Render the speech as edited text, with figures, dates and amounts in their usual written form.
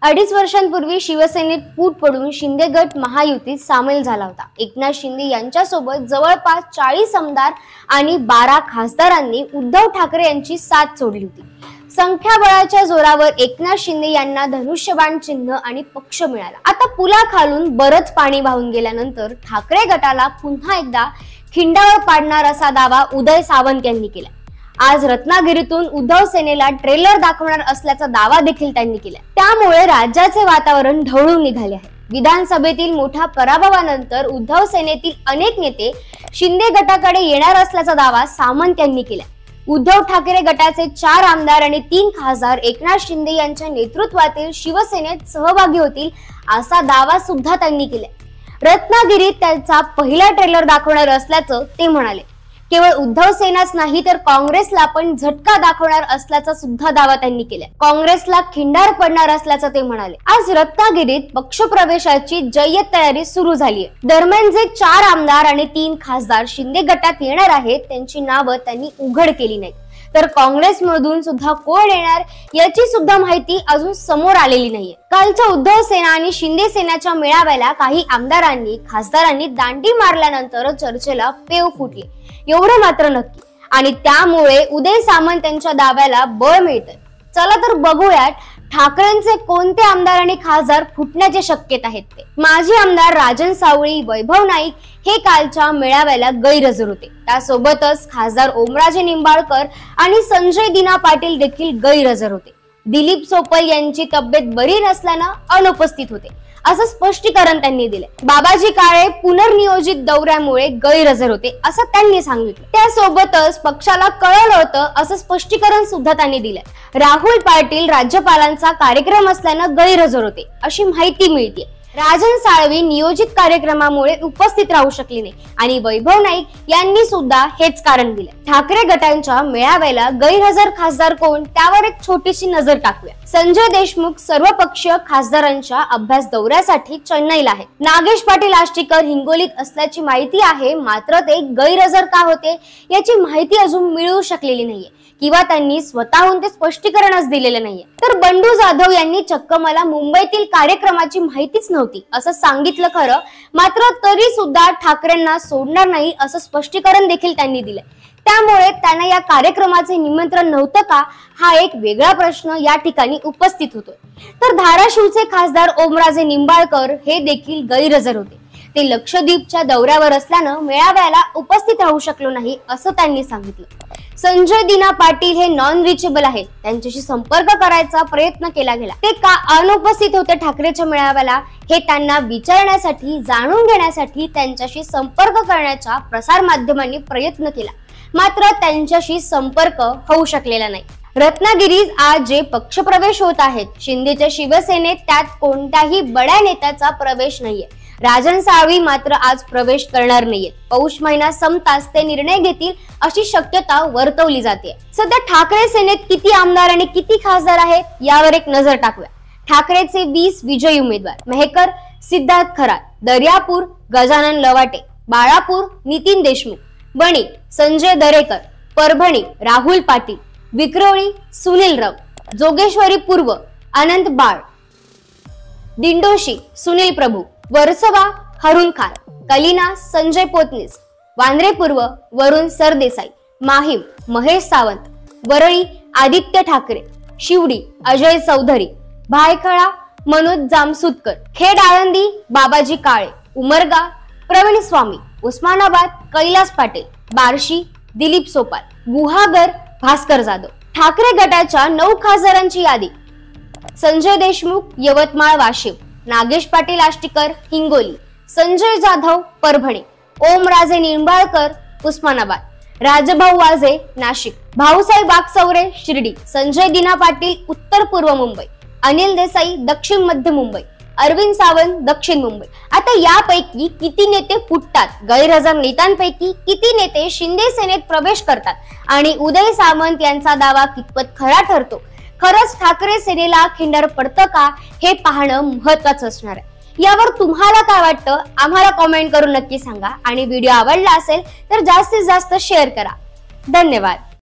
2.5 वर्षांपूर्वी शिवसेनेत फूट पडून शिंदे गट महायुतीत सामील झाला होता। एकनाथ शिंदे यांच्यासोबत जवळपास 40 आमदार आणि 12 खासदारांनी उद्धव ठाकरे यांची साथ सोडली होती। संख्याबळाच्या जोरावर एकनाथ शिंदे यांना धनुष्यबाण चिन्ह आणि पक्ष मिळाला। आता पुलाखालून बरंच पाणी वाहून गेल्यानंतर ठाकरे गटाला पुन्हा एकदा खिंडावर पाडणार असा दावा उदय सामंत यांनी केला। आज रत्नागिरीतून उद्धव सेनेला ट्रेलर दाखवणार असल्याचा दावा देखील त्यांनी केला। त्यामुळे राज्याचे वातावरण ढवळून निघाले आहे। विधानसभेतील मोठ्या पराभवानंतर उद्धव सेनेतील अनेक नेते शिंदे गटाकडे येणार असल्याचा दावा सामंत यांनी केला। उद्धव ठाकरे गटाचे 4 आमदार आणि 3 खासदार एकनाथ शिंदे यांच्या नेतृत्वातील शिवसेनेत सहभागी होतील असा दावा सुद्धा त्यांनी केला। रत्नागिरीत त्यांचा पहिला ट्रेलर दाखवणार असल्याचं ते म्हणाले। केवळ उद्धव सेनाच नाही तर काँग्रेसला पण झटका दाखवणार असल्याचा सुद्धा दावा त्यांनी केला। काँग्रेसला खिंडार पडणार असल्याचं ते म्हणाले। आज रत्नागिरीत पक्षप्रवेशाची जय्यत तयारी सुरू झाली आहे। दरम्यान जे 4 आमदार आणि 3 खासदार शिंदे गटात येणार आहेत त्यांची नावं त्यांनी उघड केली नाही, तर काँग्रेसमधून सुद्धा कोण येणार याची सुद्धा माहिती अजून समोर आलेली नाहीये। कालच्या उद्धव सेना आणि शिंदे सेनाच्या मेळाव्याला काही आमदारांनी खासदारांनी दांडी मारल्यानंतर चर्चेला पेव फुटली, एवढं मात्र नक्की। आणि त्यामुळे उदय सामंत यांच्या दाव्याला बळ मिळतंय। चला तर बघूयात ठाकरेंचे कोणते आमदार आणि खासदार फुटण्याचे शक्यता आहेत ते। माजी आमदार राजन सावळी, वैभव नाईक हे कालच्या मेळाव्याला गैरहजर होते। त्यासोबतच खासदार ओमराजे निंबाळकर आणि संजय दिना पाटील देखील गैरहजर होते। दिलीप सोपल यांची तब्येत बरी नसल्यानं अनुपस्थित होते असं स्पष्टीकरण त्यांनी दिले। बाबाजी काळे पुनर्नियोजित दौऱ्यामुळे गैरहजर होते असं त्यांनी सांगितलं। त्यासोबतच पक्षाला कळलं होतं असं स्पष्टीकरण सुद्धा त्यांनी दिलंय। राहुल पाटील राज्यपालांचा कार्यक्रम असल्यानं गैरहजर होते अशी माहिती मिळते। राजन साळवी नियोजित कार्यक्रमामुळे उपस्थित राहू शकले नाही आणि वैभव नाईक यांनी सुद्धा हेच कारण दिले। ठाकरे गटांच्या मेळाव्याला गैरहजर खासदार कोण त्यावर एक छोटीशी नजर टाकूया। संजय देशमुख सर्वपक्षीय खासदारांच्या अभ्यास दौऱ्यासाठी चेन्नईला आहेत। नागेश पाटील आष्टीकर हिंगोलीत असल्याची माहिती आहे, मात्र ते गैरहजर का होते याची माहिती अजून मिळू शकलेली नाहीये किंवा त्यांनी स्वतःहून ते स्पष्टीकरणच दिलेलं नाहीये। तर बंडू जाधव यांनी चक्क मला मुंबईतील कार्यक्रमाची माहितीच नव्हती असं सांगितलं खरं, मात्र तरी सुद्धा ठाकरेंना सोडणार नाही असं स्पष्टीकरण देखील त्यांनी दिलंय। त्यामुळे त्यांना या कार्यक्रमाचे निमंत्रण नव्हतं का हा एक वेगळा प्रश्न या ठिकाणी उपस्थित होतोय। तर धाराशिवचे खासदार ओमराजे निंबाळकर हे देखील गैरहजर होते। ते लक्षद्वीपच्या दौऱ्यावर असल्यानं मेळाव्याला उपस्थित राहू शकलो नाही असं त्यांनी सांगितलं। संजय दिना पाटील हे नॉन रिचेबल आहेत, त्यांच्याशी संपर्क करायचा प्रयत्न केला गेला, ते का अनुपस्थित होते ठाकरेच्या मेळाव्याला हे त्यांना विचारण्यासाठी जाणून घेण्यासाठी त्यांच्याशी संपर्क करण्याचा प्रसार माध्यमांनी प्रयत्न केला, मात्र त्यांच्याशी संपर्क होऊ शकलेला नाही। रत्नागिरीत आज जे पक्षप्रवेश होत आहेत शिंदेच्या शिवसेनेत त्यात कोणत्याही बड्या नेत्याचा प्रवेश नाहीये। राजन साळवी मात्र आज प्रवेश करणार नाहीये। पौष महिना संपताच ते निर्णय घेतील अशी शक्यता वर्तवली जाते। सध्या ठाकरे सेनेत किती आमदार आणि किती खासदार आहेत यावर एक नजर टाकूया। ठाकरेचे 20 विजयी उमेदवार मेहकर सिद्धार्थ खरात, दर्यापूर गजानन लवाटे, बाळापूर नितीन देशमुख, बणी संजय दरेकर, परभणी राहुल पाटील, विक्रोळी सुनील राऊत, जोगेश्वरी पूर्व अनंत बाळ, दिंडोशी सुनील प्रभू, वर्सोवा हरुण खान, कलिना संजय पोतनीस, वांद्रे पूर्व वरुण सरदेसाई, माहीम महेश सावंत, वरळी आदित्य ठाकरे, शिवडी अजय चौधरी, भायखळा मनोज जामसुतकर, खेड आळंदी बाबाजी काळे, उमरगा प्रवीण स्वामी, उस्मानाबाद कैलास पाटील, बार्शी दिलीप सोपाल, गुहागर भास्कर जाधव। ठाकरे गटाच्या 9 खासदारांची यादी: संजय देशमुख यवतमाळ वाशिम, नागेश पाटील आष्टीकर हिंगोली, संजय जाधव परभणी, ओमराजे निंबाळकर उस्मानाबाद, राजभाऊ वाजे नाशिक, भाऊसाहेब वागचौरे शिर्डी, संजय दिना पाटील उत्तर पूर्व मुंबई, अनिल देसाई दक्षिण मध्य मुंबई, अरविंद सावंत दक्षिण मुंबई। आता यापैकी किती नेते फुटतात, गैरहजर नेत्यांपैकी किती नेते शिंदे सेनेत प्रवेश करतात आणि उदय सामंत यांचा दावा कितपत खरा ठरतो, खरंच ठाकरे सेनेला खिंडार पडतं का हे पाहणं महत्त्वाचं असणार आहे। यावर तुम्हाला काय वाटतं आम्हाला कमेंट करून नक्की सांगा आणि व्हिडिओ आवडला असेल तर जास्तीत जास्त शेअर करा। धन्यवाद।